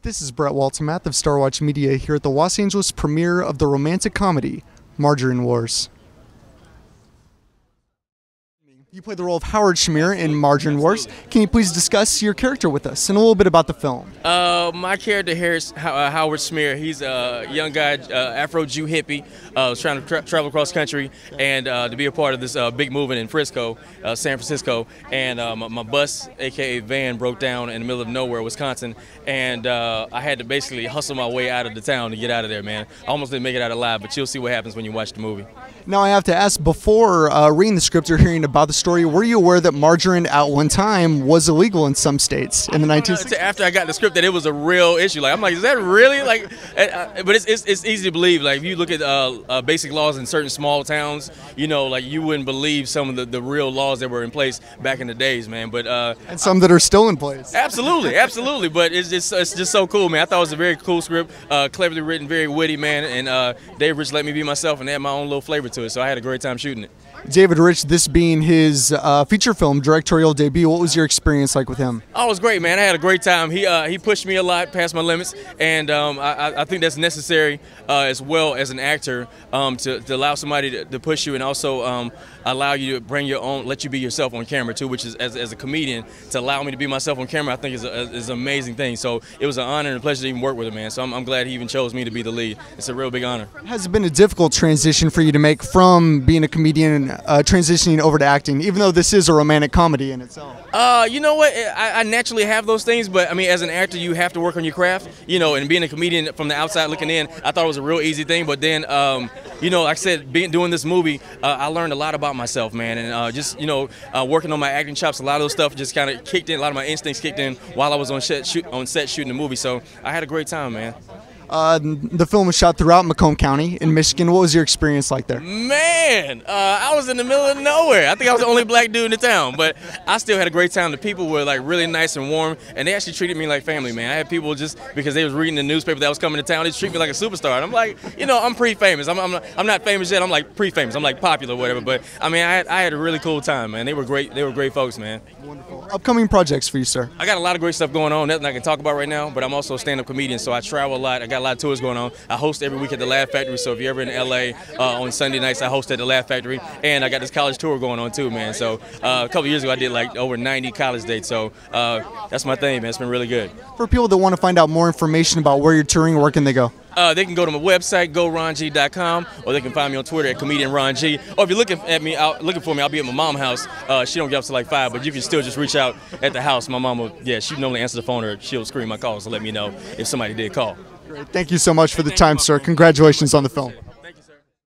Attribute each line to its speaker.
Speaker 1: This is Brett Waltemath of Star Watch Media here at the Los Angeles premiere of the romantic comedy, Margarine Wars. You play the role of Howard Schmier in Margarine Wars. Can you please discuss your character with us and a little bit about the film?
Speaker 2: My character here is Howard Schmier. He's a young guy, Afro-Jew hippie, was trying to travel across country and to be a part of this big movement in Frisco, San Francisco. And my bus, aka van, broke down in the middle of nowhere, Wisconsin, and I had to basically hustle my way out of the town to get out of there, man. I almost didn't make it out alive, but you'll see what happens when you watch the movie.
Speaker 1: Now I have to ask, before reading the script or hearing about the story, were you aware that margarine at one time was illegal in some states in the 1960s?
Speaker 2: After I got the script, that it was a real issue. Like, I'm like, is that really? Like, but it's easy to believe. Like, if you look at basic laws in certain small towns, you know, like, you wouldn't believe some of the real laws that were in place back in the days, man. But
Speaker 1: and some that are still in place.
Speaker 2: Absolutely, absolutely. But it's just so cool, man. I thought it was a very cool script, cleverly written, very witty, man. And Dave Rich let me be myself and add my own little flavor to it. So I had a great time shooting it.
Speaker 1: David Rich, this being his feature film directorial debut, what was your experience like with him?
Speaker 2: Oh, it was great, man. I had a great time. He pushed me a lot, past my limits, and I think that's necessary as well as an actor to allow somebody to push you and also allow you to bring your own, let you be yourself on camera too, which is, as a comedian, to allow me to be myself on camera, I think is an amazing thing. So it was an honor and a pleasure to even work with him, man. So I'm glad he even chose me to be the lead. It's a real big honor.
Speaker 1: Has it been a difficult transition for you to make from being a comedian transitioning over to acting, even though this is a romantic comedy in itself?
Speaker 2: You know what? I naturally have those things, but I mean, as an actor, you have to work on your craft, you know, and being a comedian from the outside looking in, I thought it was a real easy thing, but then, you know, like I said, doing this movie, I learned a lot about myself, man, and just, you know, working on my acting chops, a lot of those stuff just kind of kicked in, a lot of my instincts kicked in while I was on set shooting the movie, so I had a great time, man.
Speaker 1: The film was shot throughout Macomb County in Michigan. What was your experience like there?
Speaker 2: Man, I was in the middle of nowhere. I think I was the only black dude in the town, but I still had a great time. The people were like really nice and warm, and they actually treated me like family, man. I had people just because they was reading the newspaper that was coming to town, they treat me like a superstar. And I'm like, you know, I'm pre-famous. I'm not famous yet. I'm like pre-famous. I'm like popular, or whatever. But I mean, I had a really cool time, man. They were great. They were great folks, man.
Speaker 1: Wonderful. Upcoming projects for you, sir? I
Speaker 2: got a lot of great stuff going on. Nothing I can talk about right now, but I'm also a stand-up comedian, so I travel a lot. I got a lot of tours going on. I host every week at the Laugh Factory, so if you're ever in LA on Sunday nights, I host at the Laugh Factory, and I got this college tour going on too, man. So a couple years ago, I did like over 90 college dates, so that's my thing, man. It's been really good.
Speaker 1: For people that want to find out more information about where you're touring, where can they go?
Speaker 2: They can go to my website, gorong.com, or they can find me on Twitter at comedianrong. Or if you're looking for me, I'll be at my mom's house. She don't get up till like 5, but you can still just reach out at the house. My mom will, yeah, she normally answers the phone, or she'll screen my calls to let me know if somebody did call.
Speaker 1: Great. Thank you so much for the time, sir. Congratulations on the film.